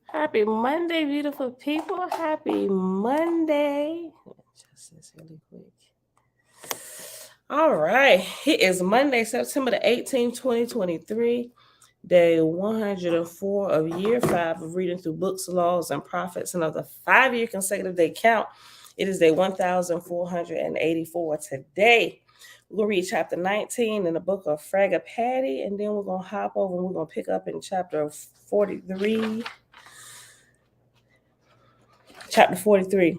Happy Monday, beautiful people. Happy Monday. Just this really quick. All right. It is Monday, September the 18th, 2023, day 104 of year 5 of reading through books, laws, and prophets, and of the 5-year consecutive day count. It is day 1484 today. We're going to read chapter 19 in the book of Fragapati, and then we're going to hop over and we're going to pick up in chapter 43. Chapter 43.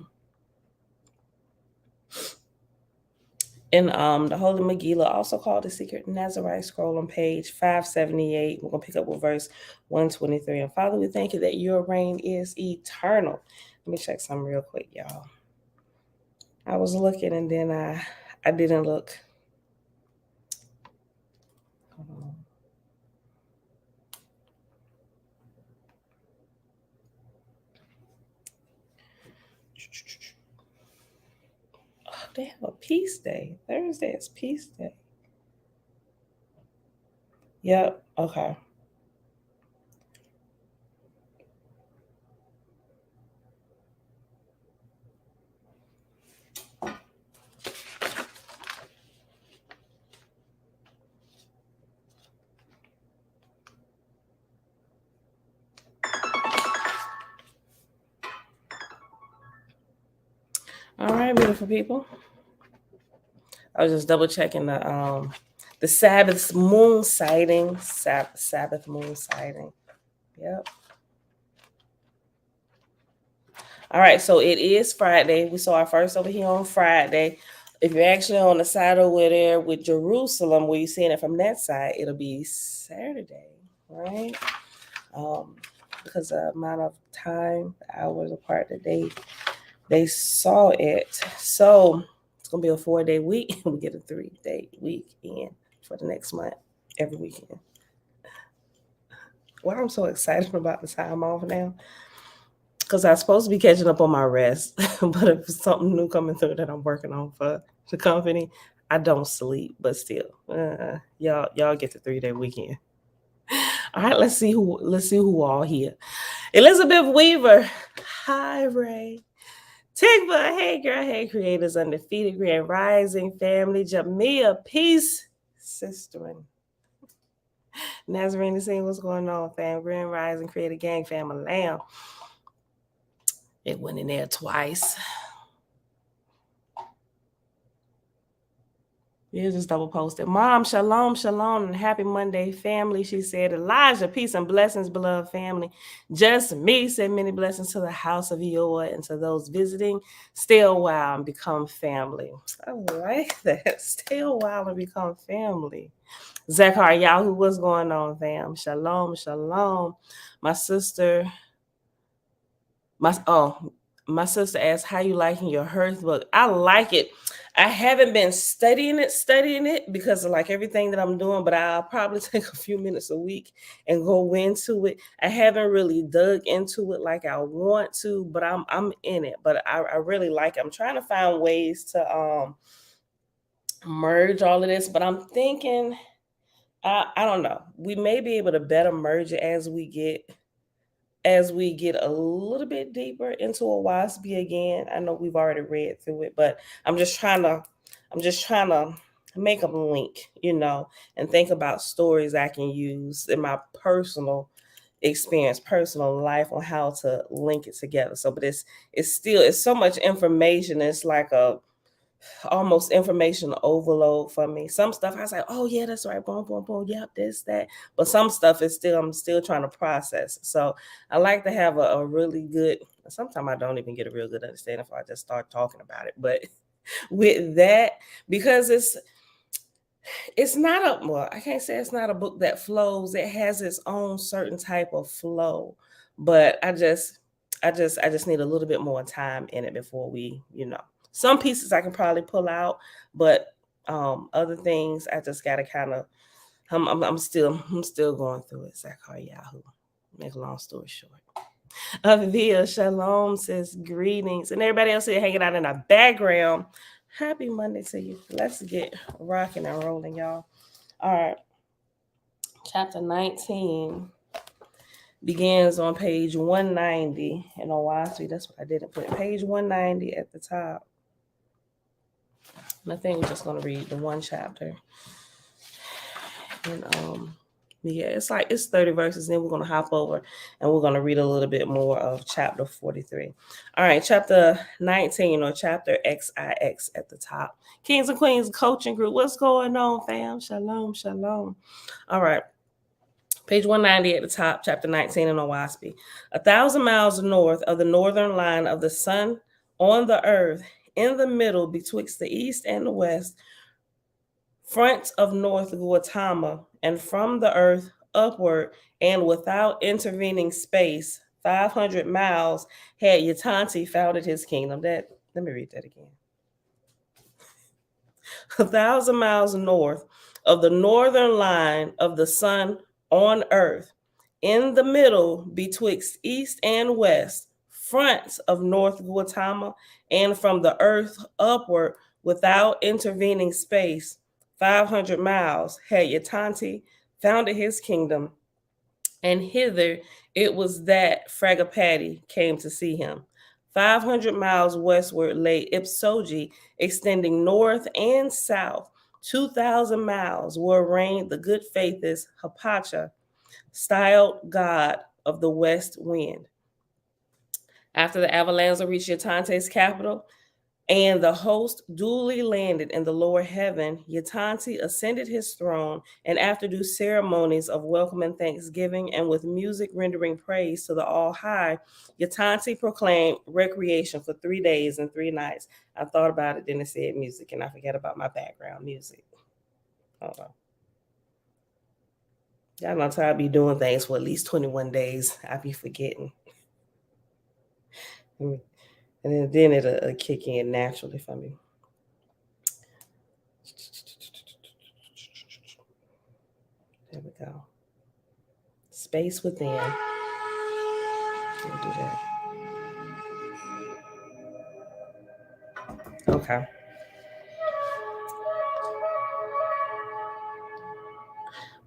In the Holy Megillah, also called the Secret Nazarite Scroll, on page 578. We're going to pick up with verse 123. And Father, we thank you that your reign is eternal. Let me check something real quick, y'all. I was looking and then I didn't look. Hold on. Oh, they have a peace day. Thursday is peace day. Yep. Okay. All right, beautiful people. I was just double checking the Sabbath moon sighting. Sabbath moon sighting. Yep. All right, so it is Friday. We saw our first over here on Friday. If you're actually on the side over there with Jerusalem, where you're seeing it from that side, it'll be Saturday, right? Because the amount of time, the hours apart that they saw it. So it's gonna be a 4-day week. We get a 3-day weekend for the next month, every weekend. Well, I'm so excited about the time off now, because I'm supposed to be catching up on my rest. But if it's something new coming through that I'm working on for the company, I don't sleep. But still, y'all get the 3-day weekend. All right, let's see who all here. Elizabeth Weaver, hi Ray. Tigba, hey girl, hey creators, undefeated grand rising family, Jamia, peace, sisterin. Nazarene, seeing what's going on, fam. Grand rising, creator gang, family, lamb. It went in there twice. You just double posted. Mom, shalom, shalom, and happy Monday, family. She said, Elijah, peace and blessings, beloved family. Just me, said many blessings to the house of Yoah and to those visiting. Stay a while and become family. I like that. Stay a while and become family. Zachariah, what's going on, fam? Shalom, shalom. My sister sister asked, how you liking your hearth book? I like it. I haven't been studying it because of like everything that I'm doing, but I'll probably take a few minutes a week and go into it. I haven't really dug into it like I want to, but I'm in it. But I really like it. I'm trying to find ways to merge all of this, but I'm thinking I don't know. We may be able to better merge it as we get a little bit deeper into a WASB again. I know we've already read through it, but I'm just trying to make them link, and think about stories I can use in my personal experience, personal life, on how to link it together. So, but it's so much information. It's like a almost information overload for me. Some stuff I was like, oh yeah, that's right, boom, boom, boom, yep, this, that. But some stuff is I'm still trying to process. So I like to have a really good, sometimes I don't even get a real good understanding if I just start talking about it. But with that, because it's not I can't say it's not a book that flows. It has its own certain type of flow. But I just need a little bit more time in it before we, some pieces I can probably pull out, but other things I just gotta kind of I'm still going through it. Zachariah, make a long story short. Avia Shalom says greetings, and everybody else here hanging out in the background. Happy Monday to you. Let's get rocking and rolling, y'all. All right. Chapter 19 begins on page 190 in OYC. That's what I didn't put. Page 190 at the top. And I think we're just going to read the one chapter. And yeah, it's 30 verses. Then we're going to hop over and we're going to read a little bit more of chapter 43. All right, chapter 19 or chapter XIX at the top. Kings and Queens Coaching Group. What's going on, fam? Shalom, shalom. All right. Page 190 at the top, chapter 19 in OWASP. 1,000 miles north of the northern line of the sun on the earth, in the middle betwixt the east and the west, front of North Gautama, and from the earth upward and without intervening space, 500 miles, had Yatanti founded his kingdom. Let me read that again. 1,000 miles north of the northern line of the sun on earth, in the middle betwixt east and west, front of North Gautama, and from the earth upward without intervening space, 500 miles, had Yatanti founded his kingdom, and hither it was that Fragapati came to see him. 500 miles westward lay Ipsoji, extending north and south. 2,000 miles where reigned the good faithist Hapacha, styled god of the west wind. After the Avalanza reached Yatante's capital, and the host duly landed in the lower heaven, Yatanti ascended his throne, and after due ceremonies of welcome and thanksgiving, and with music rendering praise to the All-High, Yatanti proclaimed recreation for 3 days and 3 nights. I thought about it, then it said music, and I forgot about my background music. Hold on. Y'all know how I be doing things for at least 21 days. I be forgetting. And then it'll kick in naturally for me. There we go. Space within. We'll do that. Okay.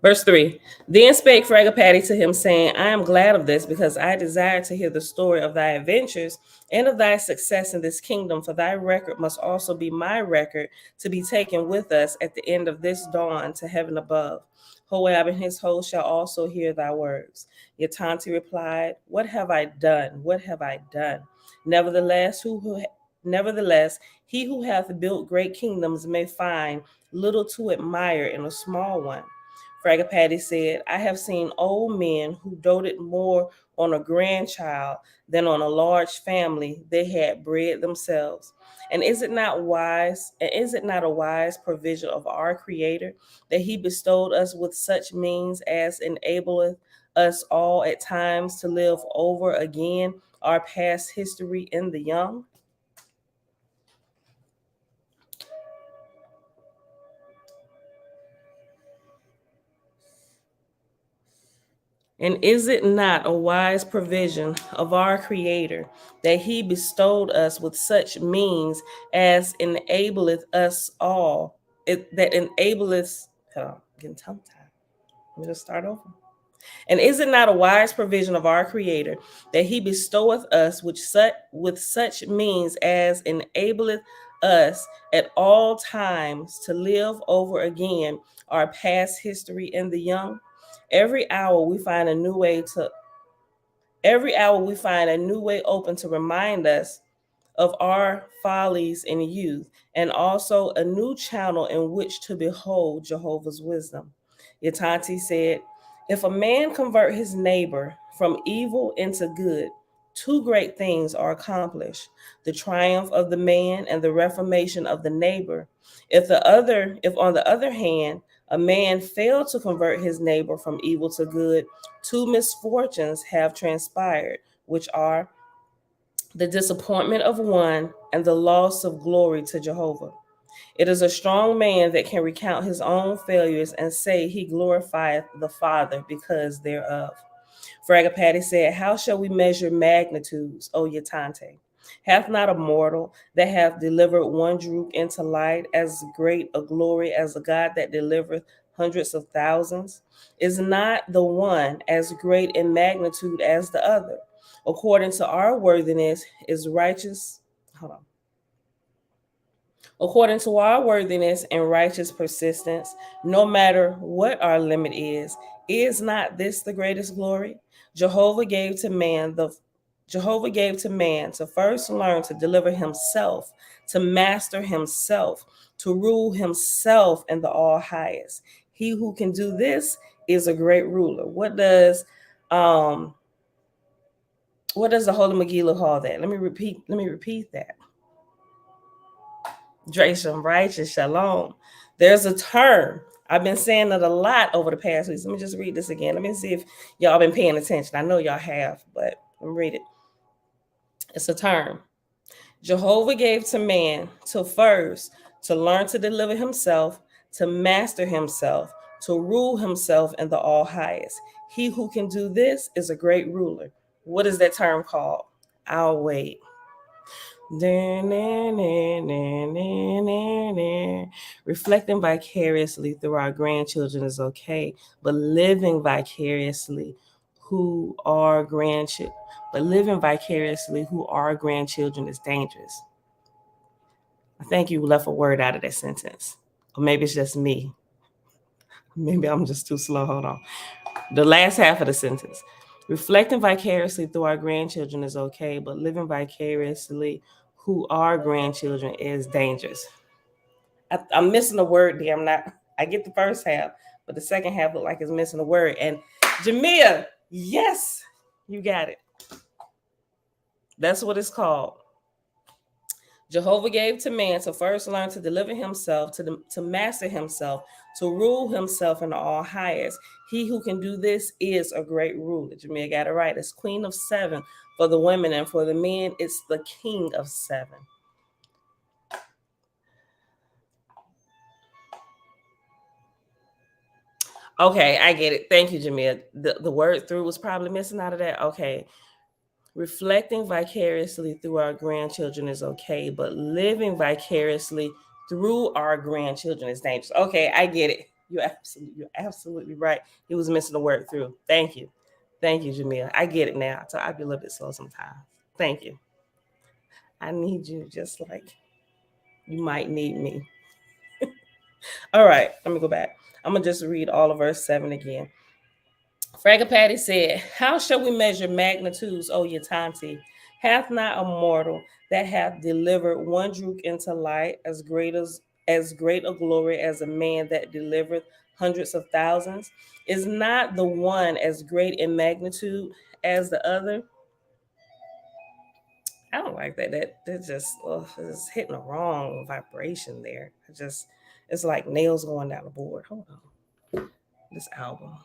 Verse 3. Then spake Fragapati to him, saying, I am glad of this, because I desire to hear the story of thy adventures and of thy success in this kingdom, for thy record must also be my record, to be taken with us at the end of this dawn to heaven above. Joab and his host shall also hear thy words. Yatanti replied, What have I done? What have I done? Nevertheless, he who hath built great kingdoms may find little to admire in a small one. Fragapati said, I have seen old men who doted more on a grandchild than on a large family they had bred themselves. And is it not wise, and is it not a wise provision of our Creator that he bestowed us with such means as enableth us all at times to live over again our past history in the young? And is it not a wise provision of our Creator that he bestowed us with such means as enableth us all, that enableth, getting tongue tied. Let me just start over. And is it not a wise provision of our Creator that he bestoweth us with such means as enableth us at all times to live over again our past history in the young? Every hour we find a new way open to remind us of our follies in youth, and also a new channel in which to behold Jehovah's wisdom. Yatanti said, if a man convert his neighbor from evil into good, 2 great things are accomplished: the triumph of the man and the reformation of the neighbor. If on the other hand, a man failed to convert his neighbor from evil to good, 2 misfortunes have transpired, which are the disappointment of one and the loss of glory to Jehovah. It is a strong man that can recount his own failures and say he glorifieth the Father because thereof. Fragapati said, how shall we measure magnitudes, O Yatante? Hath not a mortal that hath delivered one droop into light as great a glory as a God that delivereth hundreds of thousands, is not the one as great in magnitude as the other. According to our worthiness is righteous. Hold on. According to our worthiness and righteous persistence, no matter what our limit is not this the greatest glory? Jehovah gave to man the Jehovah gave to man to first learn to deliver himself, to master himself, to rule himself in the all highest. He who can do this is a great ruler. Um what does the Holy Megillah call that? Let me repeat that. Dration, righteous, shalom. There's a term. I've been saying it a lot over the past weeks. Let me just read this again. Let me see if y'all been paying attention. I know y'all have, but let me read it. It's a term. Jehovah gave to man to learn to deliver himself, to master himself, to rule himself in the all highest. He who can do this is a great ruler. What is that term called? I'll wait. Reflecting vicariously through our grandchildren is okay, but living vicariously who are grandchildren, is dangerous. I think you left a word out of that sentence, or maybe it's just me. Maybe I'm just too slow. Hold on. The last half of the sentence. Reflecting vicariously through our grandchildren is okay, but living vicariously who are grandchildren is dangerous. I'm missing a word there. I get the first half, but the second half look like it's missing a word. And Jamia, yes, you got it. That's what it's called. Jehovah gave to man to first learn to deliver himself, to master himself, to rule himself in the all highest. He who can do this is a great ruler. Jamia got it right. It's Queen of Seven for the women, and for the men, it's the King of Seven. Okay, I get it. Thank you, Jamia. The word through was probably missing out of that. Okay. Reflecting vicariously through our grandchildren is okay, but living vicariously through our grandchildren is dangerous. Okay, I get it. You're absolutely right. He was missing the word through. Thank you. Thank you, Jamila. I get it now. So I'd be a little bit slow sometimes. Thank you. I need you just like you might need me. All right, let me go back. I'm going to just read all of verse 7 again. Fragapati said, how shall we measure magnitudes, O Yatanti? Hath not a mortal that hath delivered one drook into light as great a glory as a man that delivereth hundreds of thousands? Is not the one as great in magnitude as the other? I don't like that. That just it's hitting a wrong vibration there. It's like nails going down the board. Hold on. This album.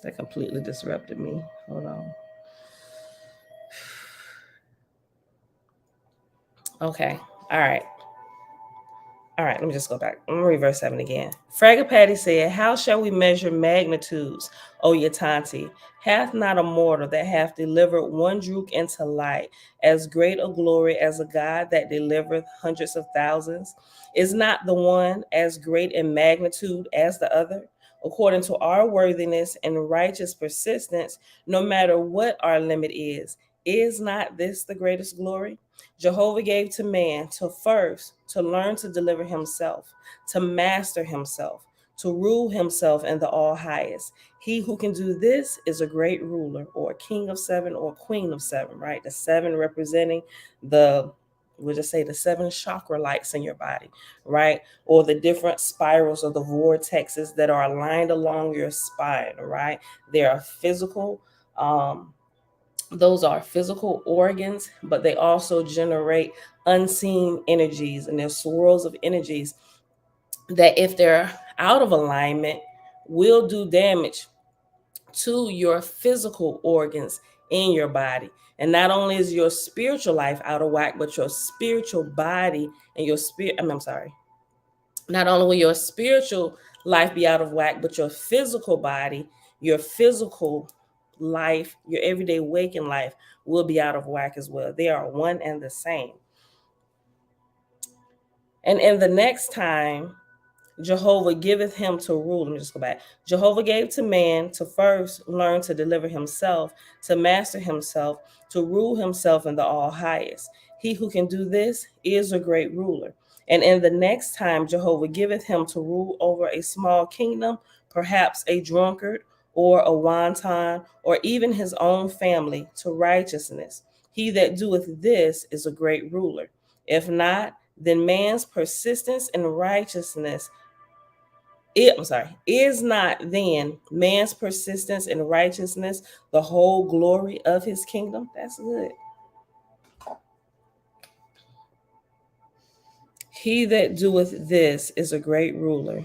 That completely disrupted me. Hold on. Okay. All right. Let me just go back. I'm going to read verse 7 again. Fragapati said, how shall we measure magnitudes, O Yatanti? Hath not a mortal that hath delivered one drook into light as great a glory as a God that delivereth hundreds of thousands? Is not the one as great in magnitude as the other? According to our worthiness and righteous persistence, no matter what our limit is not this the greatest glory? Jehovah gave to man to learn to deliver himself, to master himself, to rule himself in the all highest. He who can do this is a great ruler, or a king of seven, or queen of seven, right? The seven representing we'll just say the seven chakra lights in your body, right? Or the different spirals or the vortexes that are aligned along your spine, right? They are physical, those are physical organs, but they also generate unseen energies, and there's swirls of energies that, if they're out of alignment, will do damage to your physical organs in your body. And not only is your spiritual life out of whack, but your spiritual body and your spirit, not only will your spiritual life be out of whack, but your physical body, your physical life, your everyday waking life will be out of whack as well. They are one and the same. And in the next time Jehovah giveth him to rule. Let me just go back. Jehovah gave to man to first learn to deliver himself, to master himself, to rule himself in the all highest. He who can do this is a great ruler. And in the next time, Jehovah giveth him to rule over a small kingdom, perhaps a drunkard or a wanton, or even his own family, to righteousness. He that doeth this is a great ruler. If not, then man's persistence in righteousness is not then man's persistence in righteousness the whole glory of his kingdom? That's good. He that doeth this is a great ruler.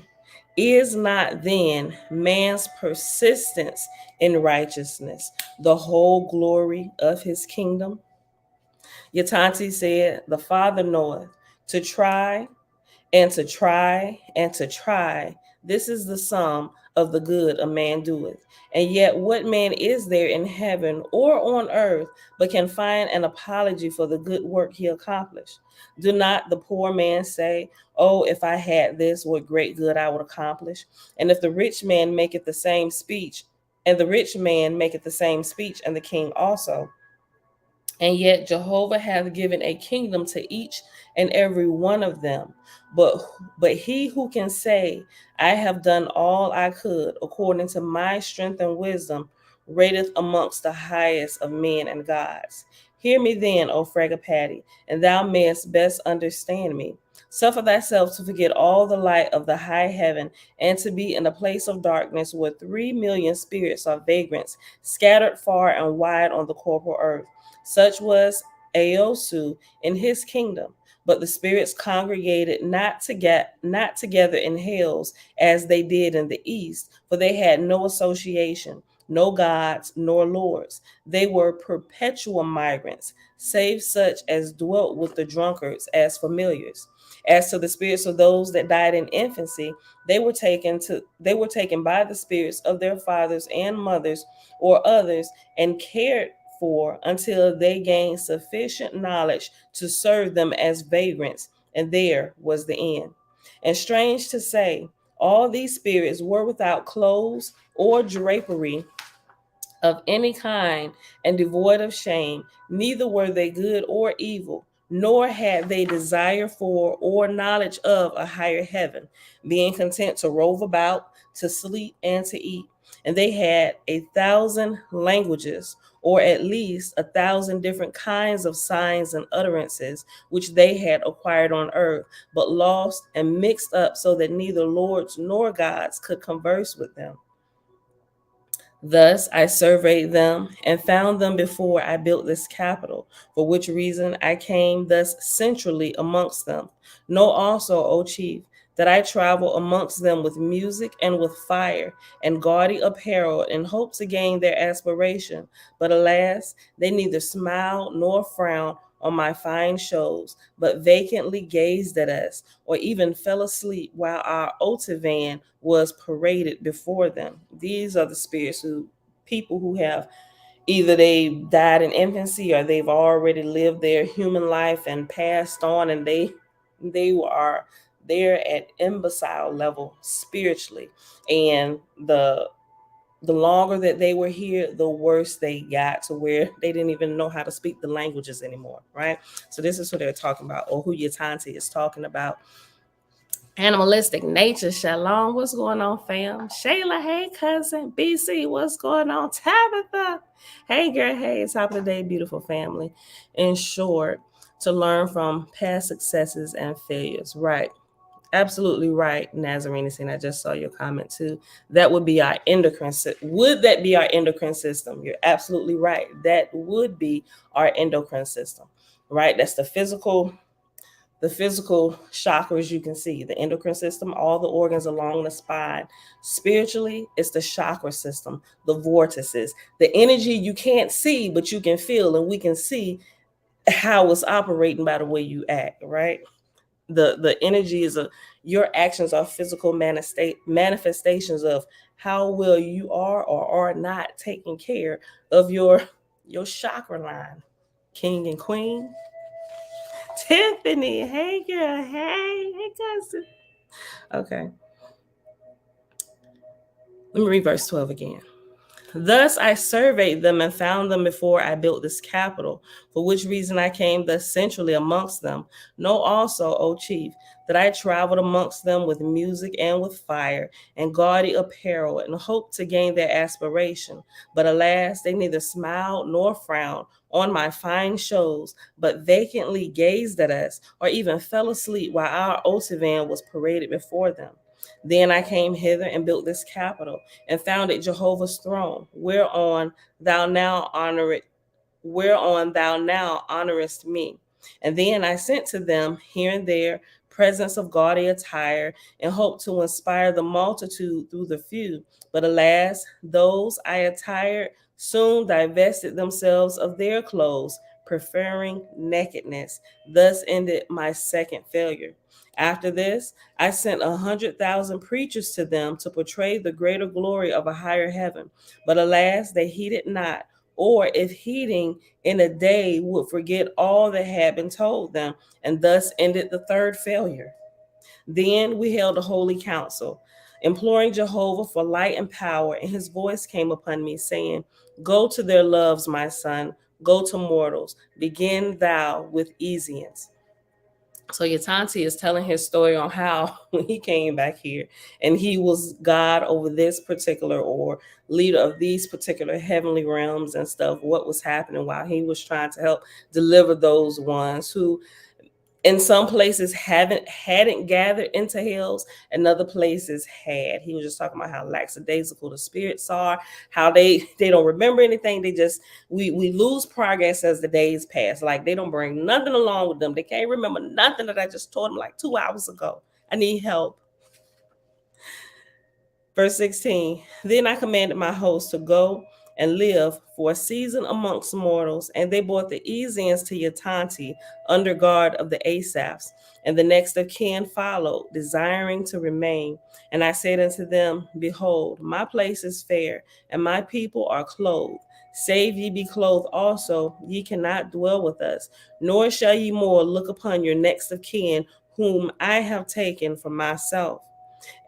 Is not then man's persistence in righteousness the whole glory of his kingdom? Yatanti said, the Father knoweth to try and to try and to try. This is the sum of the good a man doeth. And yet, what man is there in heaven or on earth but can find an apology for the good work he accomplished? Do not the poor man say, oh, if I had this, what great good I would accomplish? And if the rich man maketh the same speech, and the rich man maketh the same speech, and the king also, and yet Jehovah hath given a kingdom to each and every one of them. But he who can say, I have done all I could according to my strength and wisdom, rateth amongst the highest of men and gods. Hear me then, O Fragapati, and thou mayest best understand me. Suffer thyself to forget all the light of the high heaven, and to be in a place of darkness where 3,000,000 spirits are vagrants, scattered far and wide on the corporal earth. Such was Aosu in his kingdom, but the spirits congregated not together in hells as they did in the east, for they had no association, no gods nor lords. They were perpetual migrants, save such as dwelt with the drunkards as familiars. As to the spirits of those that died in infancy, they were taken by the spirits of their fathers and mothers or others and cared for until they gained sufficient knowledge to serve them as vagrants, and there was the end. And strange to say, all these spirits were without clothes or drapery of any kind and devoid of shame, neither were they good or evil, nor had they desire for or knowledge of a higher heaven, being content to rove about, to sleep, and to eat. And they had 1,000 languages, or at least 1,000 different kinds of signs and utterances, which they had acquired on earth, but lost and mixed up so that neither lords nor gods could converse with them. Thus I surveyed them and found them before I built this capital, for which reason I came thus centrally amongst them. Know also, O chief, that I travel amongst them with music and with fire and gaudy apparel in hope to gain their aspiration. But alas, they neither smiled nor frowned on my fine shows, but vacantly gazed at us, or even fell asleep while our Otavan was paraded before them. These are the spirits people who have either they died in infancy or they've already lived their human life and passed on, and they are there at imbecile level spiritually, and the longer that they were here, the worse they got, to where they didn't even know how to speak the languages anymore, right? So this is what they're talking about, or who Yatanti is talking about. Animalistic nature. Shalom, what's going on, fam? Shayla, hey, cousin. BC, what's going on? Tabitha, hey, girl, hey, top of the day, beautiful family. In short, to learn from past successes and failures, right? Absolutely right, Nazarene. And I just saw your comment too. That would be our endocrine system. Would that be our endocrine system? You're absolutely right. That would be our endocrine system, right? That's the physical chakras you can see, the endocrine system, all the organs along the spine. Spiritually, it's the chakra system, the vortices, the energy you can't see, but you can feel, and we can see how it's operating by the way you act, right? the energy is your actions are physical manifestations of how well you are or are not taking care of your chakra line. King and queen. Tiffany, hey girl, hey cousin. Okay, let me read verse 12 again. Thus I surveyed them and found them before I built this capital, for which reason I came thus centrally amongst them. Know also, O chief, that I traveled amongst them with music and with fire and gaudy apparel, and hoped to gain their aspiration. But alas, they neither smiled nor frowned on my fine shows, but vacantly gazed at us, or even fell asleep while our Otivan was paraded before them. Then I came hither and built this capital, and found it Jehovah's throne, thou now honor whereon thou now honorest me. And then I sent to them here and there presents of gaudy attire, and hoped to inspire the multitude through the few. But alas, those I attired soon divested themselves of their clothes, preferring nakedness. Thus ended my second failure. After this, I sent 100,000 preachers to them to portray the greater glory of a higher heaven. But alas, they heeded not, or if heeding in a day, would forget all that had been told them, and thus ended the third failure. Then we held a holy council, imploring Jehovah for light and power, and his voice came upon me, saying, Go to their loves, my son, go to mortals, begin thou with Ezians. So Yatanti is telling his story on how when he came back here and he was God over this particular or leader of these particular heavenly realms and stuff, what was happening while he was trying to help deliver those ones who in some places hadn't gathered into hells, and other places had. He was just talking about how lackadaisical the spirits are, how they don't remember anything. They just we lose progress as the days pass. Like they don't bring nothing along with them. They can't remember nothing that I just told them like 2 hours ago. I need help. Verse 16, then I commanded my host to go and live for a season amongst mortals, and they brought the Ezians to Yatanti under guard of the Asaphs, and the next of kin followed, desiring to remain. And I said unto them, Behold, my place is fair, and my people are clothed. Save ye be clothed also, ye cannot dwell with us, nor shall ye more look upon your next of kin, whom I have taken for myself.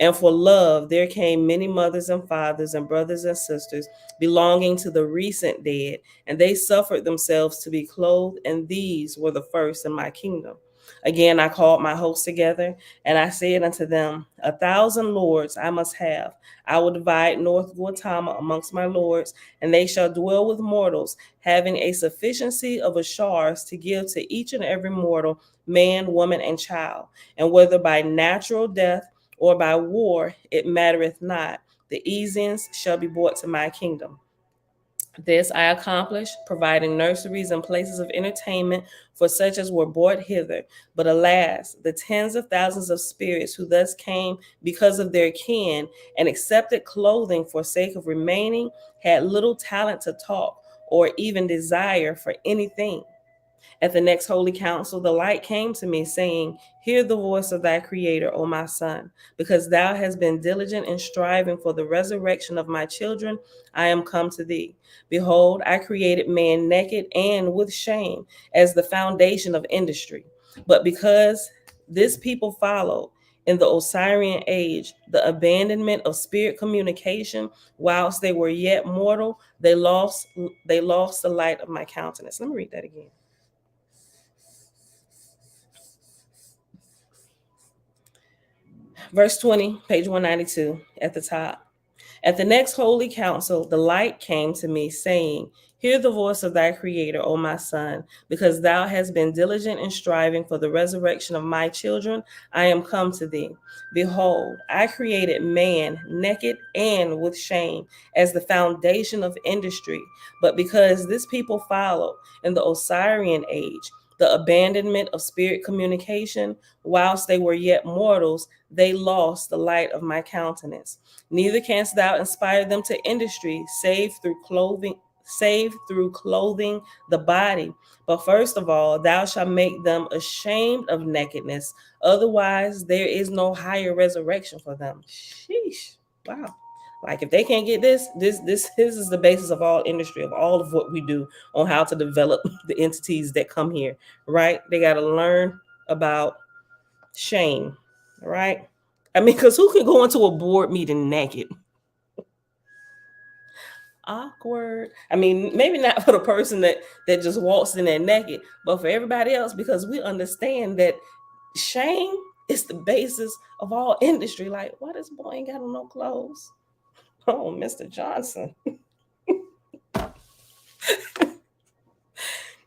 And for love, there came many mothers and fathers and brothers and sisters belonging to the recent dead, and they suffered themselves to be clothed, and these were the first in my kingdom. Again, I called my hosts together, and I said unto them, 1,000 lords I must have. I will divide North Gautama amongst my lords, and they shall dwell with mortals, having a sufficiency of ashars to give to each and every mortal, man, woman, and child. And whether by natural death or by war, it mattereth not. The Ezians shall be brought to my kingdom. This I accomplished, providing nurseries and places of entertainment for such as were brought hither. But alas, the tens of thousands of spirits who thus came because of their kin and accepted clothing for sake of remaining had little talent to talk or even desire for anything. At the next holy council, the light came to me, saying, Hear the voice of thy Creator, O my son, because thou hast been diligent in striving for the resurrection of my children. I am come to thee. Behold, I created man naked and with shame as the foundation of industry. But because this people followed in the Osirian age the abandonment of spirit communication, whilst they were yet mortal, they lost the light of my countenance. Let me read that again. Verse 20, page 192 at the top. At the next holy council, the light came to me, saying, Hear the voice of thy Creator, O my son, because thou hast been diligent in striving for the resurrection of my children. I am come to thee. Behold, I created man naked and with shame as the foundation of industry. But because this people followed in the Osirian age the abandonment of spirit communication, whilst they were yet mortals, they lost the light of my countenance. Neither canst thou inspire them to industry, save through save through clothing the body. But first of all, thou shalt make them ashamed of nakedness. Otherwise, there is no higher resurrection for them. Sheesh. Wow. Like if they can't get this is the basis of all industry, of all of what we do on how to develop the entities that come here, right? They got to learn about shame, right? I mean, because who can go into a board meeting naked? Awkward. I mean, maybe not for the person that just walks in there naked, but for everybody else, because we understand that shame is the basis of all industry. Like, why this boy ain't got on no clothes? Oh, Mr. Johnson.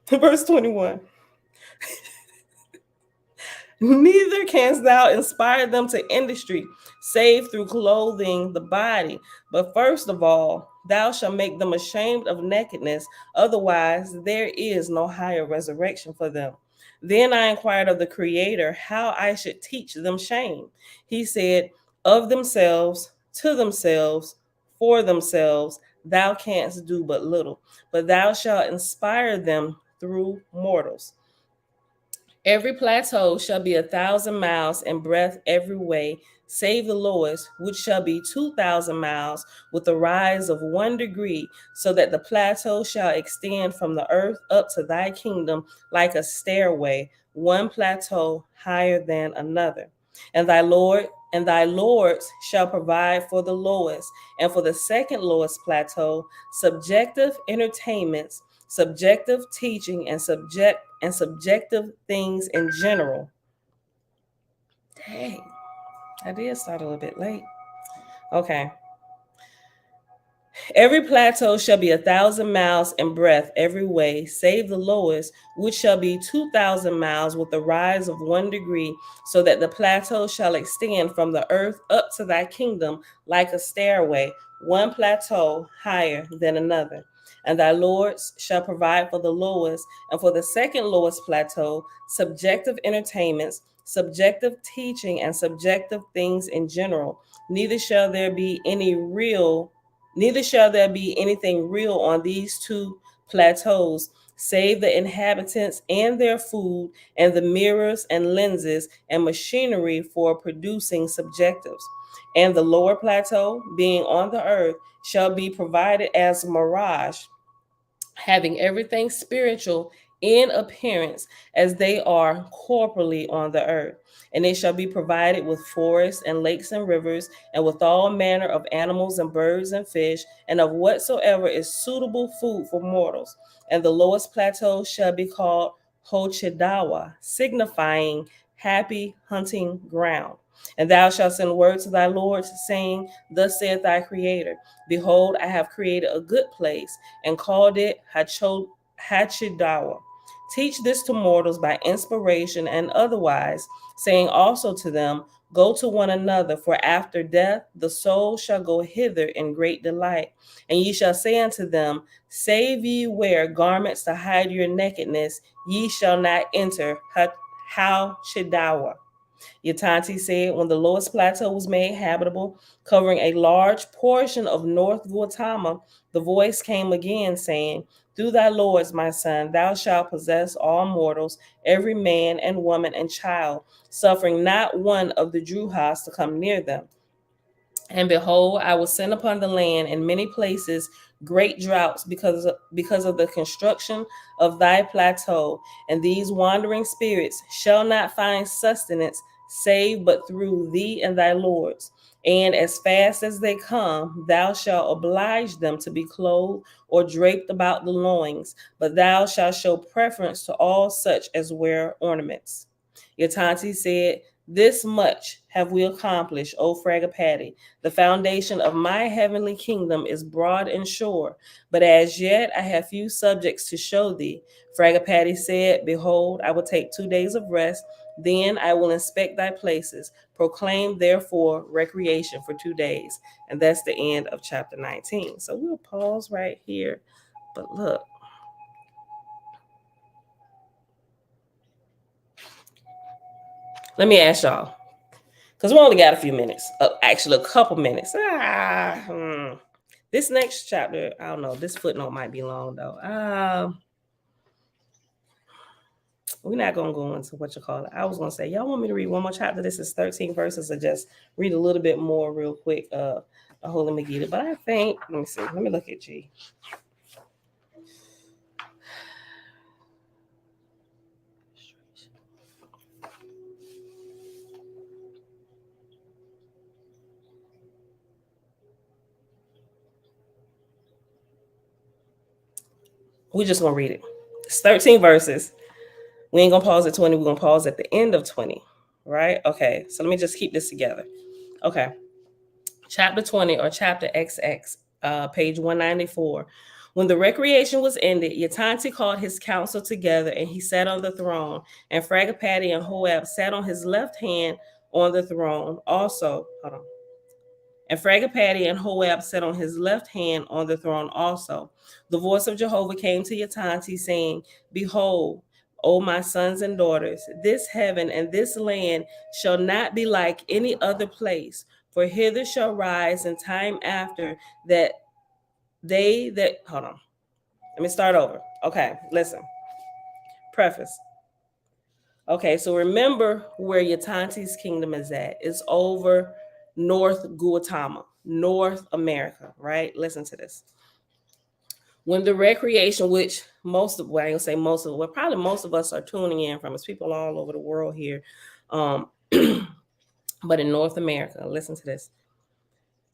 Verse 21. Neither canst thou inspire them to industry, save through clothing the body. But first of all, thou shalt make them ashamed of nakedness. Otherwise, there is no higher resurrection for them. Then I inquired of the Creator how I should teach them shame. He said, of themselves, to themselves, for themselves, thou canst do but little, but thou shalt inspire them through mortals. Every plateau shall be 1,000 miles in breadth every way, save the lowest, which shall be 2,000 miles, with a rise of 1 degree, so that the plateau shall extend from the earth up to thy kingdom like a stairway, one plateau higher than another. And thy lords shall provide for the lowest, and for the second lowest plateau, subjective entertainments, subjective teaching, and subjective things in general. Dang, I did start a little bit late. Okay. Every plateau shall be 1,000 miles in breadth every way, save the lowest, which shall be 2,000 miles, with a rise of 1 degree, so that the plateau shall extend from the earth up to thy kingdom like a stairway, one plateau higher than another. And thy lords shall provide for the lowest, and for the second lowest plateau, subjective entertainments, subjective teaching, and subjective things in general. Neither shall there be anything real on these two plateaus, save the inhabitants and their food, and the mirrors and lenses and machinery for producing subjectives. And the lower plateau, being on the earth, shall be provided as a mirage, having everything spiritual in appearance as they are corporally on the earth. And it shall be provided with forests and lakes and rivers, and with all manner of animals and birds and fish, and of whatsoever is suitable food for mortals. And the lowest plateau shall be called Hochadawa, signifying happy hunting ground. And thou shalt send word to thy lords, saying, thus saith thy Creator, behold, I have created a good place, and called it Hachidawa. Teach this to mortals by inspiration and otherwise, saying also to them, go to one another, for after death the soul shall go hither in great delight. And ye shall say unto them, save ye wear garments to hide your nakedness, ye shall not enter Hachidawa. Yatanti said, when the lowest plateau was made habitable, covering a large portion of North Gautama, the voice came again, saying, through thy lords, my son, thou shalt possess all mortals, every man and woman and child, suffering not one of the Druhas to come near them. And behold, I will send upon the land in many places great droughts because of the construction of thy plateau. And these wandering spirits shall not find sustenance save but through thee and thy lords. And as fast as they come, thou shalt oblige them to be clothed or draped about the loins, but thou shalt show preference to all such as wear ornaments. Yatanti said, this much have we accomplished, O Fragapati. The foundation of my heavenly kingdom is broad and sure, but as yet I have few subjects to show thee. Fragapati said, behold, I will take 2 days of rest, then I will inspect thy places. Proclaim therefore recreation for 2 days. And that's the end of chapter 19. So we'll pause right here. But look, let me ask y'all, because we only got a few minutes, actually a couple minutes. This next chapter, I don't know. This footnote might be long though. We're not gonna go into what you call it. I was gonna say, y'all want me to read one more chapter? This is 13 verses, or just read a little bit more real quick. A Holy Megiddo. But I think, let me see. Let me look at G. We're just gonna read it. It's 13 verses. We ain't gonna pause at 20. We're gonna pause at the end of 20. Right? Okay. So let me just keep this together. Okay. Chapter 20 or chapter XX, page 194. When the recreation was ended, Yatanti called his council together, and he sat on the throne, and Fragapati and Hoab sat on his left hand on the throne. Also, hold on. And Fragapati and Hoab sat on his left hand on the throne also. The voice of Jehovah came to Yatanti, saying, Behold, O my sons and daughters, this heaven and this land shall not be like any other place, for hither shall rise in time after that hold on. Let me start over. Okay, listen. Preface. Okay, so remember where Yatanti's kingdom is at. It's over North Gautama, North America, right? Listen to this. When the recreation, which most of, well, I ain't gonna say most of, well, probably most of us are tuning in from, it's people all over the world here. But in North America, listen to this.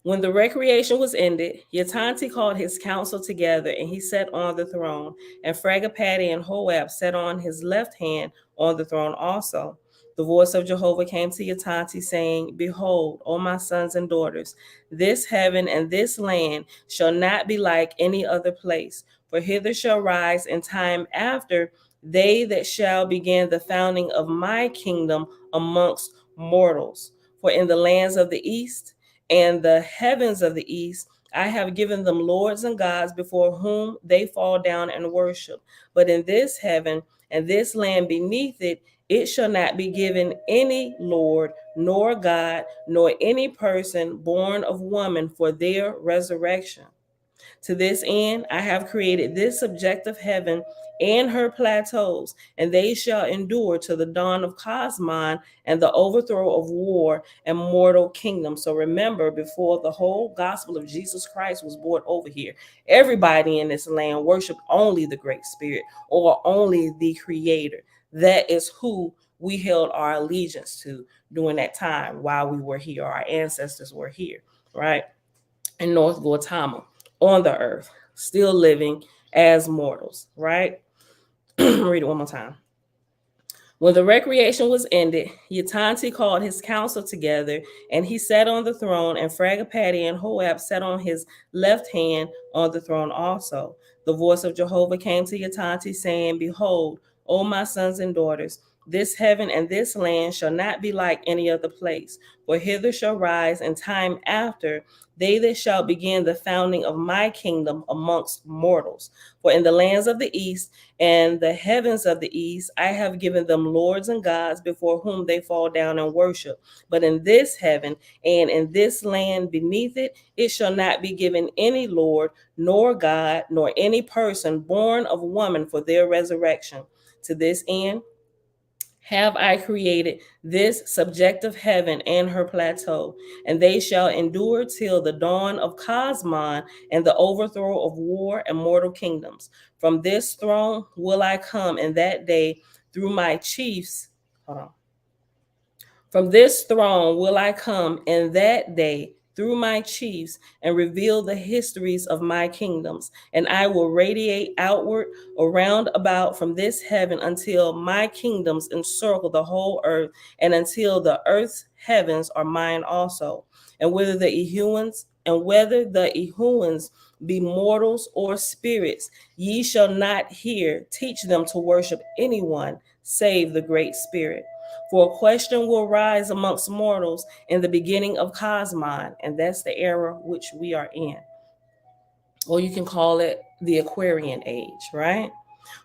When the recreation was ended, Yatanti called his council together, and he sat on the throne, and Fragapati and Hoab sat on his left hand on the throne also. The voice of Jehovah came to Yatanti, saying, Behold, O my sons and daughters, this heaven and this land shall not be like any other place, for hither shall rise in time after they that shall begin the founding of my kingdom amongst mortals. For in the lands of the east and the heavens of the east, I have given them lords and gods before whom they fall down and worship. But in this heaven and this land beneath it, it shall not be given any lord, nor God, nor any person born of woman for their resurrection. To this end, I have created this subjective heaven and her plateaus, and they shall endure to the dawn of Cosmon and the overthrow of war and mortal kingdom. So remember, before the whole gospel of Jesus Christ was brought over here, everybody in this land worshiped only the Great Spirit or only the Creator. That is who we held our allegiance to during that time while we were here, our ancestors were here, right? In North Gautama, on the earth, still living as mortals, right? Read it one more time. When the recreation was ended, Yatanti called his council together, and he sat on the throne, and Fragapati and Hoab sat on his left hand on the throne also. The voice of Jehovah came to Yatanti, saying, Behold, O my sons and daughters, this heaven and this land shall not be like any other place, for hither shall rise in time after they that shall begin the founding of my kingdom amongst mortals. For in the lands of the east and the heavens of the east, I have given them lords and gods before whom they fall down and worship. But in this heaven and in this land beneath it, it shall not be given any lord, nor God, nor any person born of woman for their resurrection. To this end, have I created this subjective heaven and her plateau, and they shall endure till the dawn of Cosmon and the overthrow of war and mortal kingdoms. From this throne will I come in that day through my chiefs. Hold on. From this throne will I come in that day through my chiefs and reveal the histories of my kingdoms, and I will radiate outward around about from this heaven until my kingdoms encircle the whole earth, and until the earth's heavens are mine also. And whether the Ehuans be mortals or spirits, ye shall not here teach them to worship anyone save the Great Spirit. For a question will rise amongst mortals in the beginning of Cosmon, and that's the era which we are in. Or you can call it the Aquarian age, right?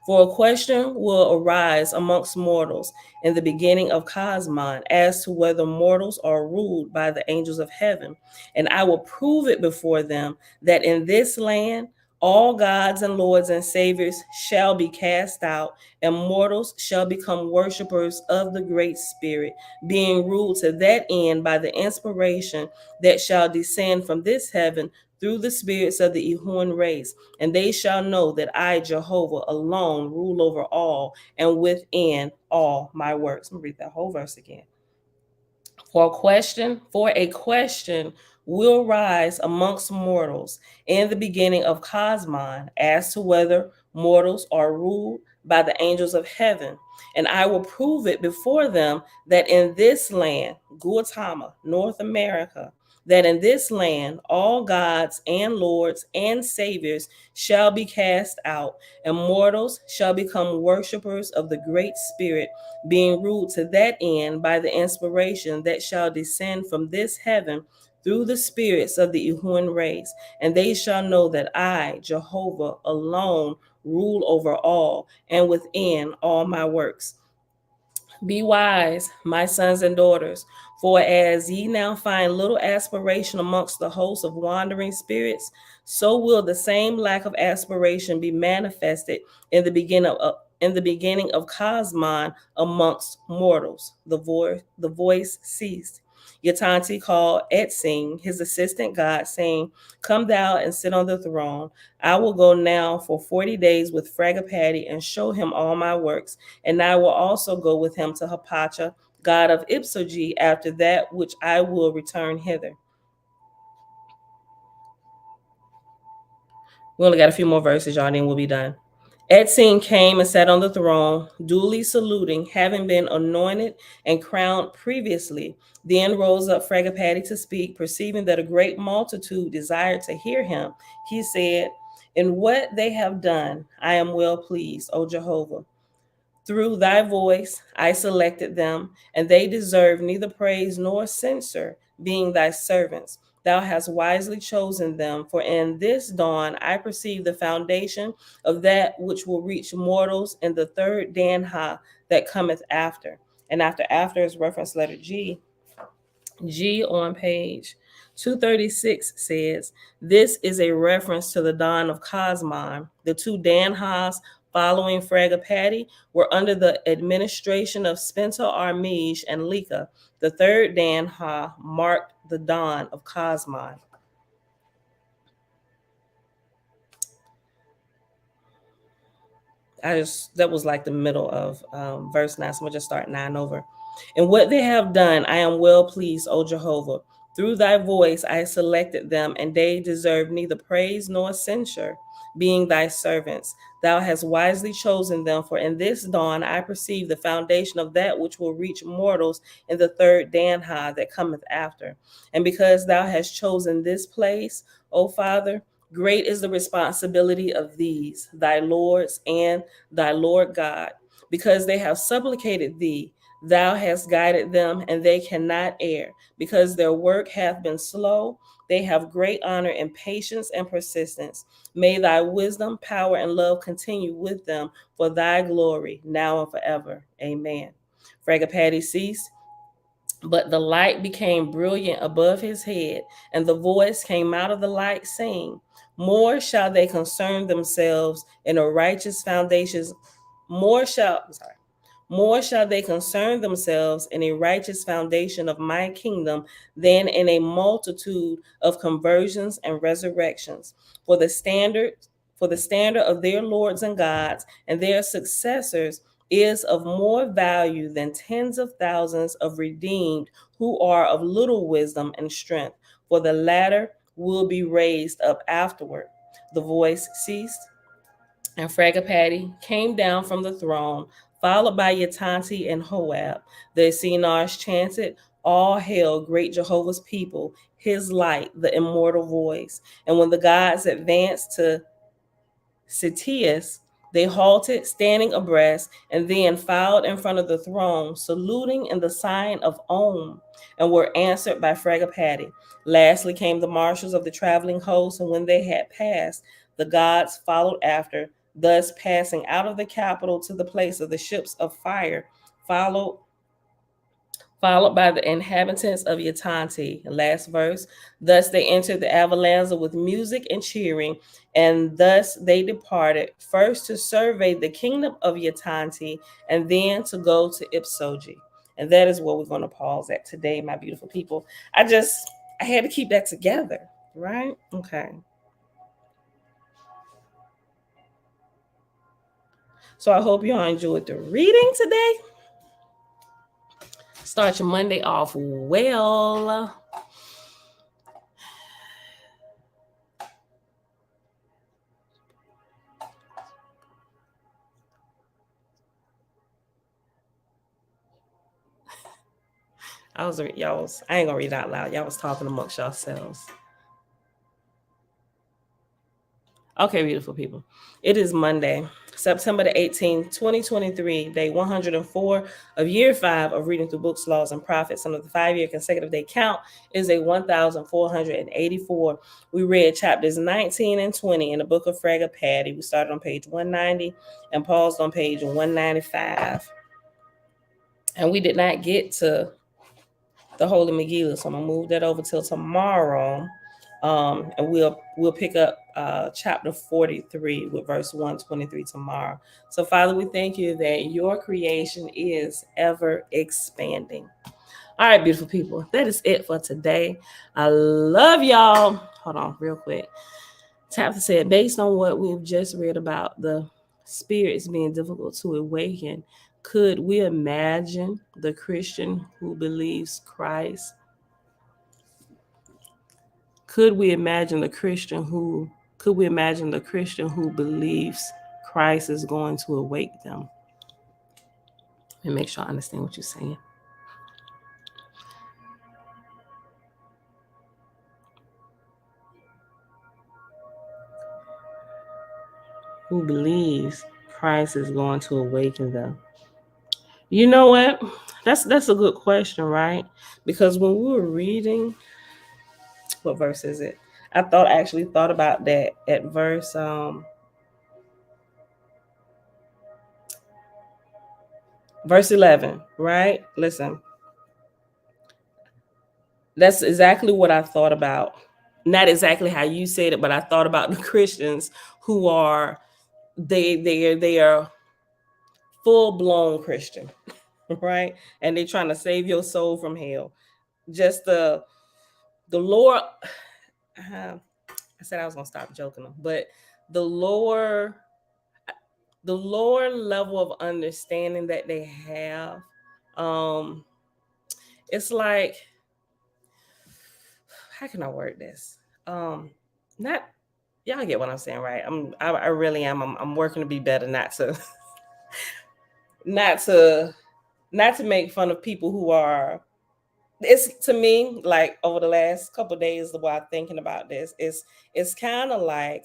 For a question will arise amongst mortals in the beginning of Cosmon as to whether mortals are ruled by the angels of heaven. And I will prove it before them that in this land all gods and lords and saviors shall be cast out, and mortals shall become worshippers of the Great Spirit, being ruled to that end by the inspiration that shall descend from this heaven through the spirits of the Ehun race. And they shall know that I, Jehovah, alone rule over all and within all my works. Let me read that whole verse again. For a question will rise amongst mortals in the beginning of Cosmon as to whether mortals are ruled by the angels of heaven. And I will prove it before them that in this land, Gautama, North America, that in this land all gods and lords and saviors shall be cast out, and mortals shall become worshippers of the Great Spirit, being ruled to that end by the inspiration that shall descend from this heaven through the spirits of the Ehun race. And they shall know that I, Jehovah, alone rule over all and within all my works. Be wise, my sons and daughters, for as ye now find little aspiration amongst the hosts of wandering spirits, so will the same lack of aspiration be manifested in the beginning of Cosmon amongst mortals. The voice ceased. Yatanti called Etzing, his assistant god, saying, "Come thou and sit on the throne. I will go now for 40 days with Fragapati and show him all my works, and I will also go with him to Hapacha, god of Ipsoge, after that which I will return hither." We only got a few more verses, y'all, then we'll be done. Etzing came and sat on the throne, duly saluting, having been anointed and crowned previously. Then rose up Fragapati to speak, perceiving that a great multitude desired to hear him. He said, "In what they have done, I am well pleased, O Jehovah. Through thy voice I selected them, and they deserve neither praise nor censure, being thy servants. Thou hast wisely chosen them, for in this dawn I perceive the foundation of that which will reach mortals in the third Danha that cometh after." And after is reference letter G. G on page 236 says, "This is a reference to the dawn of Cosmon. The two Danhas following Fragapati were under the administration of Spencer Armige and Lika. The third Danha marked the dawn of Cosmon." That was like the middle of verse 9. So I'm gonna just start 9 over. "And what they have done, I am well pleased, O Jehovah. Through thy voice I selected them, and they deserve neither praise nor censure, being thy servants. Thou hast wisely chosen them, for in this dawn I perceive the foundation of that which will reach mortals in the third Danha that cometh after. And because thou hast chosen this place, O Father, great is the responsibility of these, thy lords and thy Lord God, because they have supplicated thee. Thou hast guided them, and they cannot err. Because their work hath been slow, they have great honor in patience and persistence. May thy wisdom, power, and love continue with them for thy glory, now and forever. Amen." Fragapati ceased, but the light became brilliant above his head, and the voice came out of the light, saying, "More shall they concern themselves in a righteous foundations. More shall, sorry, More shall they concern themselves in a righteous foundation of my kingdom than in a multitude of conversions and resurrections. For the standard, for the standard of their lords and gods and their successors is of more value than tens of thousands of redeemed who are of little wisdom and strength. For the latter will be raised up afterward." The voice ceased, and Fragapati came down from the throne, followed by Yatanti and Hoab. The Essenars chanted, "All hail, great Jehovah's people, his light, the immortal voice." And when the gods advanced to Sitius, they halted, standing abreast, and then filed in front of the throne, saluting in the sign of Om, and were answered by Fragapati. Lastly came the marshals of the traveling host, and when they had passed, the gods followed after, thus passing out of the capital to the place of the ships of fire, followed by the inhabitants of Yatanti. Last verse. Thus they entered the Avalanza with music and cheering, and thus they departed, first to survey the kingdom of Yatanti, and then to go to Ipsoji. And that is where we're going to pause at today, my beautiful people. I had to keep that together, right? Okay. So I hope y'all enjoyed the reading today. Start your Monday off well. I ain't gonna read it out loud. Y'all was talking amongst yourselves. Okay, beautiful people. It is Monday, September the 18th, 2023, day 104 of year 5 of reading through books, laws, and prophets. Under the 5-year consecutive day count is a 1,484. We read chapters 19 and 20 in the book of Fragga Patty. We started on page 190 and paused on page 195. And we did not get to the Holy Megillah, so I'm gonna move that over till tomorrow, and we'll pick up chapter 43 with verse 123 tomorrow. So, Father, we thank you that your creation is ever expanding. All right, beautiful people, that is it for today. I love y'all. Hold on, real quick. Tabitha said, based on what we've just read about the spirits being difficult to awaken, could we imagine the Christian who believes Christ? Could we imagine the Christian who believes Christ is going to awake them? And make sure I understand what you're saying. Who believes Christ is going to awaken them? You know what? That's a good question, right? Because when we were reading, what verse is it? I actually thought about that at verse 11, right? Listen. That's exactly what I thought about. Not exactly how you said it, but I thought about the Christians who are they are full-blown Christian, right? And they're trying to save your soul from hell. Just the Lord. I said I was gonna stop joking them, but the lower level of understanding that they have, it's like, how can I word this? Not Y'all get what I'm saying, right? I really am. I'm working to be better, not to not to make fun of people who are. It's, to me, like, over the last couple of days, the way I'm thinking about this, it's kind of like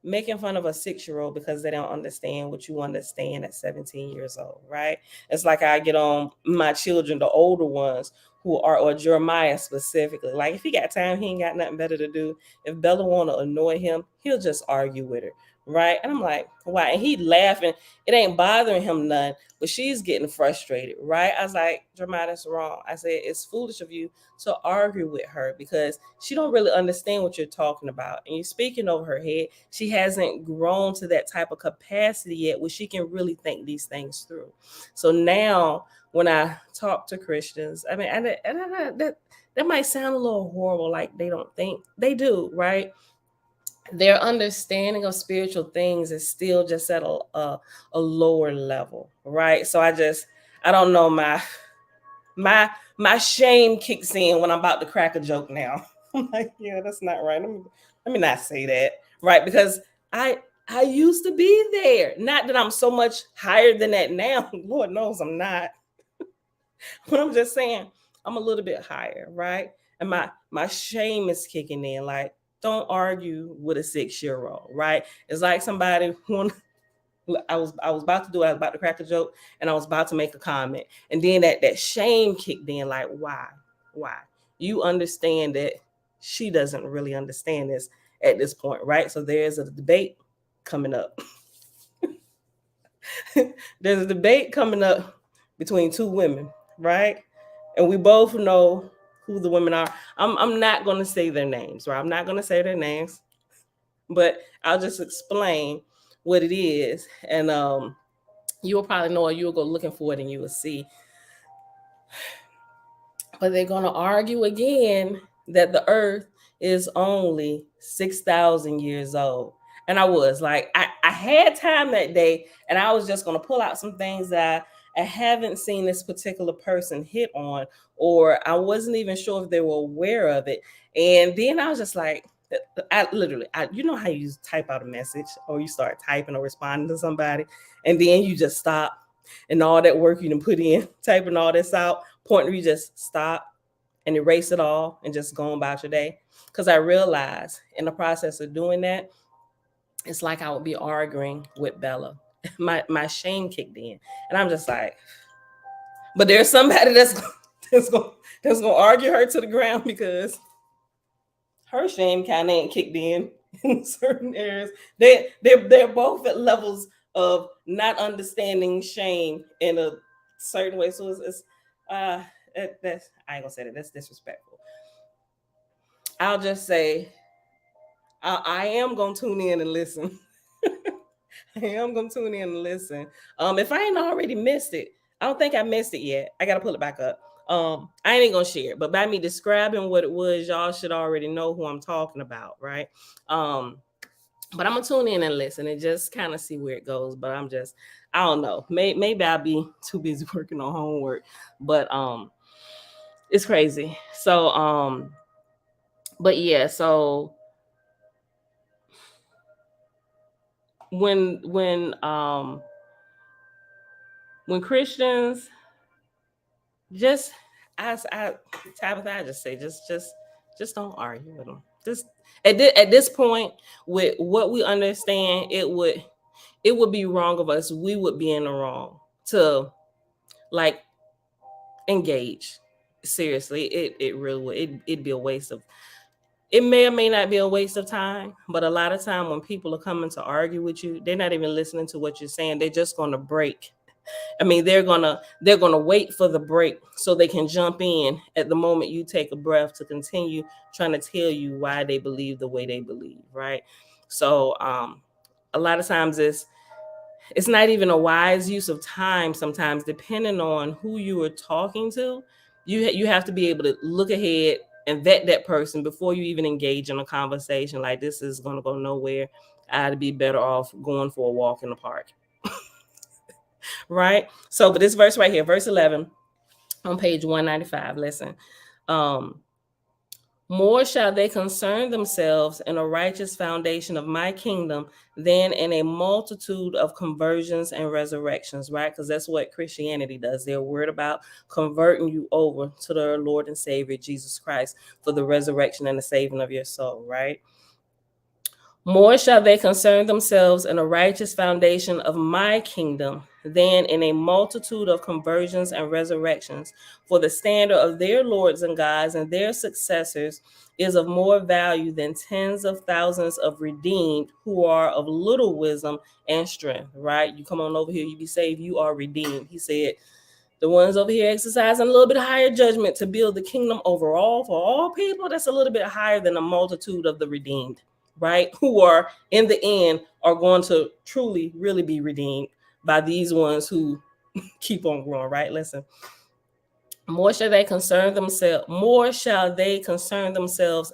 making fun of a 6-year-old because they don't understand what you understand at 17 years old, right? It's like I get on my children, the older ones, or Jeremiah specifically. Like, if he got time, he ain't got nothing better to do. If Bella want to annoy him, he'll just argue with her, right? And I'm like, why? And he laughing. It ain't bothering him none, but she's getting frustrated, right? I was like, Jeremiah, that's wrong. I said, it's foolish of you to argue with her because she don't really understand what you're talking about. And you're speaking over her head. She hasn't grown to that type of capacity yet where she can really think these things through. So now when I talk to Christians, I mean, that might sound a little horrible, like they don't think. They do, right? Their understanding of spiritual things is still just at a lower level, right? So I don't know, my shame kicks in when I'm about to crack a joke now. I'm like, yeah, that's not right. Let me not say that, right? Because I used to be there. Not that I'm so much higher than that now. Lord knows I'm not. But I'm just saying I'm a little bit higher, right? And my shame is kicking in. Like, don't argue with a 6-year-old, right? It's like somebody who I was about to do. I was about to crack a joke, and I was about to make a comment, and then that shame kicked in. Like, why? You understand that she doesn't really understand this at this point, right? So there's a debate coming up. There's a debate coming up between two women, right? And we both know who the women are. I'm not going to say their names, right? I'm not going to say their names, but I'll just explain what it is. And you'll probably know, or you'll go looking for it and you will see. But they're going to argue again that the earth is only 6,000 years old. And I was like, I had time that day, and I was just going to pull out some things that I haven't seen this particular person hit on, or I wasn't even sure if they were aware of it. And then I was just like, you know how you type out a message, or you start typing or responding to somebody, and then you just stop, and all that work you done put in, typing all this out, point where you just stop and erase it all and just go about your day. Because I realized in the process of doing that, it's like I would be arguing with Bella. My shame kicked in, and I'm just like, but there's somebody that's gonna argue her to the ground, because her shame kind of ain't kicked in certain areas. They're both at levels of not understanding shame in a certain way. So it's that's, I ain't gonna say that. That's disrespectful. I'll just say I am gonna tune in and listen. I am gonna tune in and listen. If I ain't already missed it, I don't think I missed it yet. I gotta pull it back up. I ain't gonna share it, but by me describing what it was, y'all should already know who I'm talking about, right? But I'm gonna tune in and listen and just kind of see where it goes. But I don't know. Maybe I'll be too busy working on homework. But it's crazy. So but yeah, so when Christians just Tabitha, I just say just don't argue with them. Just at this point, with what we understand, it would be wrong of us. We would be in the wrong to like engage. Seriously, it really would. It'd be a waste of. It may or may not be a waste of time, but a lot of time when people are coming to argue with you, they're not even listening to what you're saying. They're just going to break. I mean, they're gonna wait for the break so they can jump in at the moment you take a breath to continue trying to tell you why they believe the way they believe, right? So a lot of times it's not even a wise use of time. Sometimes, depending on who you are talking to, you have to be able to look ahead and vet that person before you even engage in a conversation. Like, this is going to go nowhere. I'd be better off going for a walk in the park. Right? So, but this verse right here, verse 11 on page 195, listen. More shall they concern themselves in a righteous foundation of my kingdom than in a multitude of conversions and resurrections, right? Because that's what Christianity does. They're worried about converting you over to their Lord and Savior, Jesus Christ, for the resurrection and the saving of your soul, right? More shall they concern themselves in a righteous foundation of my kingdom than in a multitude of conversions and resurrections. For the standard of their lords and gods and their successors is of more value than tens of thousands of redeemed who are of little wisdom and strength, right? You come on over here, you be saved, you are redeemed. He said, the ones over here exercising a little bit higher judgment to build the kingdom overall for all people, that's a little bit higher than a multitude of the redeemed, right? Who are in the end are going to truly, really be redeemed by these ones who keep on growing, right? Listen. More shall they concern themselves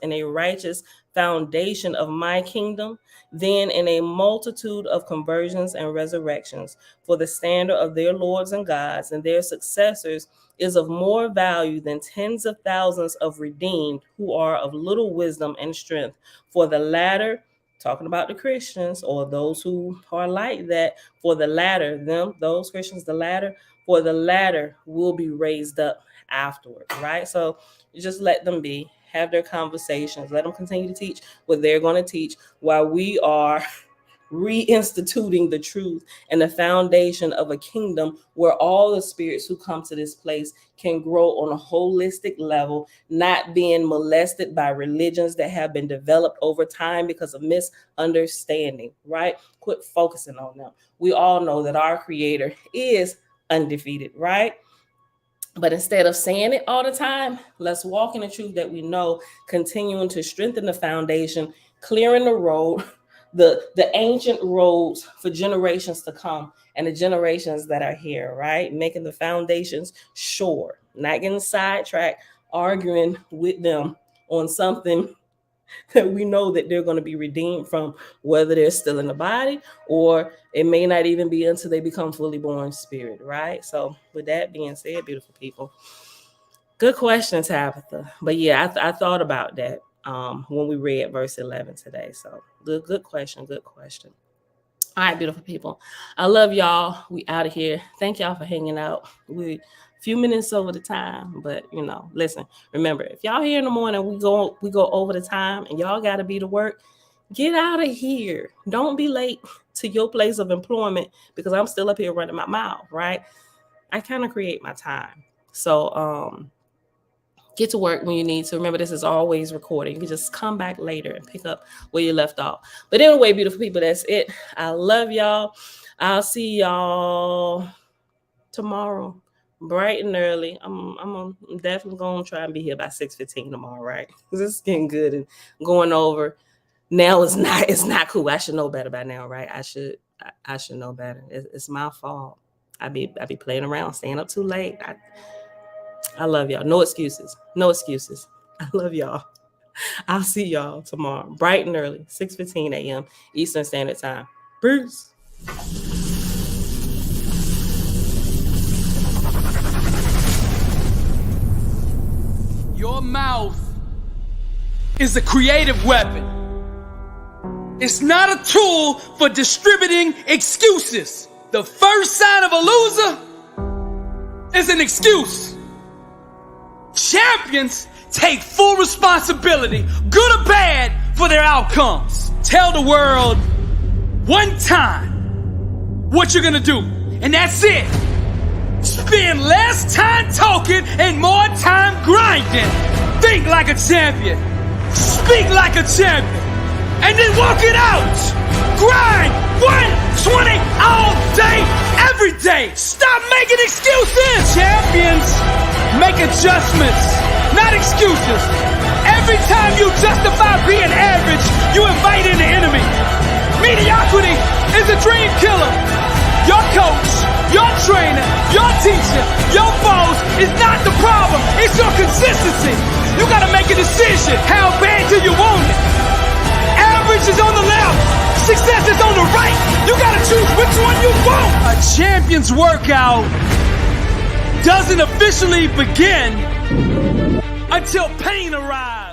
in a righteous foundation of my kingdom than in a multitude of conversions and resurrections. For the standard of their lords and gods and their successors is of more value than tens of thousands of redeemed who are of little wisdom and strength. For the latter, talking about the Christians or those who are like that, for the latter, those Christians, the latter, for the latter will be raised up afterward, right? So you just let them have their conversations, let them continue to teach what they're going to teach while we are reinstituting the truth and the foundation of a kingdom where all the spirits who come to this place can grow on a holistic level, not being molested by religions that have been developed over time because of misunderstanding, right? Quit focusing on them. We all know that our Creator is undefeated, right? But instead of saying it all the time, let's walk in the truth that we know, continuing to strengthen the foundation, clearing the road, the ancient roads for generations to come and the generations that are here, right? Making the foundations sure, not getting sidetracked, arguing with them on something that we know that they're going to be redeemed from, whether they're still in the body or it may not even be until they become fully born spirit, right? So with that being said, beautiful people, good question, Tabitha. But yeah, I thought about that when we read verse 11 today. So good question. All right, beautiful people. I love y'all. We out of here. Thank y'all for hanging out. We a few minutes over the time, but listen, remember, if y'all here in the morning, we go over the time and y'all got to be to work, get out of here. Don't be late to your place of employment because I'm still up here running my mouth, right? I kind of create my time. So get to work when you need to. Remember, this is always recording. You can just come back later and pick up where you left off. But anyway, beautiful people, that's it. I love y'all. I'll see y'all tomorrow, bright and early. I'm definitely going to try and be here by 6:15 tomorrow, right? Because it's getting good and going over. Now it's not cool. I should know better by now, right? I should know better. It's my fault. I be playing around, staying up too late. I love y'all. No excuses. I love y'all. I'll see y'all tomorrow, bright and early, 6:15 a.m. Eastern Standard Time. Peace. Your mouth is a creative weapon. It's not a tool for distributing excuses. The first sign of a loser is an excuse. Champions take full responsibility, good or bad, for their outcomes. Tell the world one time what you're gonna do, and that's it. Spend less time talking and more time grinding. Think like a champion. Speak like a champion. And then walk it out. Grind 120 all day, every day. Stop making excuses. Champions make adjustments, not excuses. Every time you justify being average, you invite in the enemy. Mediocrity is a dream killer. Your coach, your trainer, your teacher, your boss is not the problem. It's your consistency. You gotta make a decision. How bad do you want it? Average is on the left. Success is on the right. You gotta choose which one you want. A champion's workout doesn't officially begin until pain arrives.